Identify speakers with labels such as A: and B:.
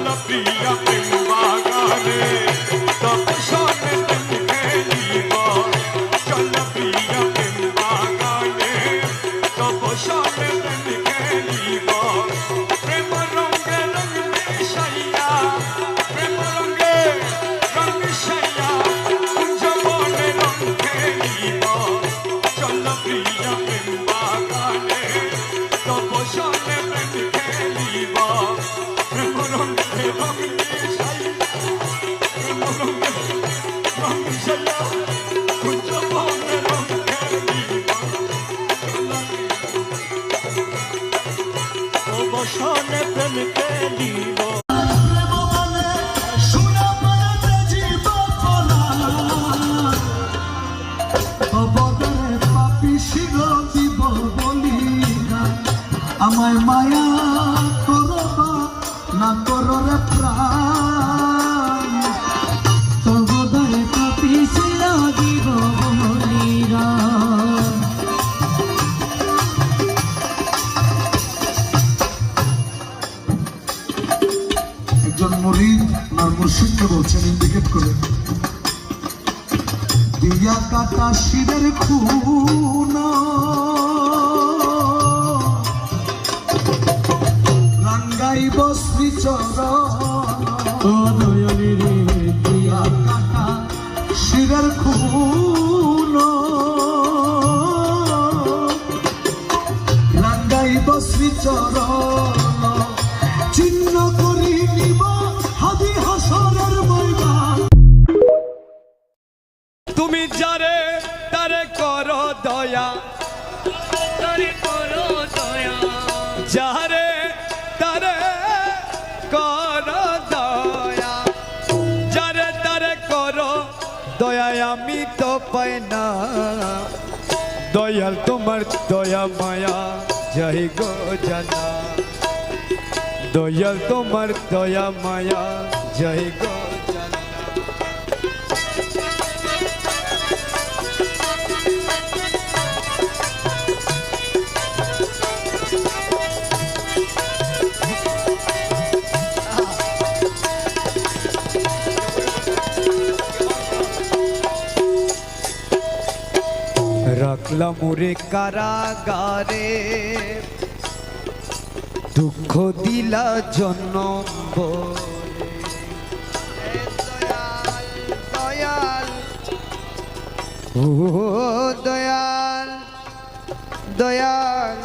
A: চল প্রিয়া প্রেম বাগানে তব সনে প্রেম খেলিব চল প্রিয়া প্রেম বাগানে তব সনে প্রেম খেলিব প্রেম রঙে রঙ মিশাইয়া প্রেম রঙে রঙ মিশাইয়া কুঞ্জ বনে রঙ খেলিব চল প্রিয়া প্রেম বাগানে তব সনে প্রেম খেলিব প্রেম রঙে রঙ মিশাইয়া প্রেম রঙে রঙ মিশাইয়া কুঞ্জ বনে রঙ খেলিব তব সনে প্রেম খেলিব
B: আমায় মায়া করবা না কররে প্রাণ তবদারে কাপিছিল দিব বলিরা একজন মুরিদ আর মুর্শিদকে বলছেন ইন্ডিকেট করে দিয়া কাটা শিরের খুন রাঙ্গাইব শ্রীচরণ দিয়া কাটা শিরের খুন রাঙ্গাইব শ্রীচরণ চিহ্ন করি নিব হাদি হাসরের ময়দান
A: তুমি যারে তারে করো দয়া তারে করো দয়া যারে তারে করো দয়া যারে তারে করো দয়া আমি তো পাই না দয়াল তোমার দয়া মায়া জয় গো জানা দয়াল তোমার দয়া মায়া জয় গো জানা রাখলাম ওরে কারাগারে দুঃখ দিলা জন্ম দয়াল দয়াল ও দয়াল দয়াল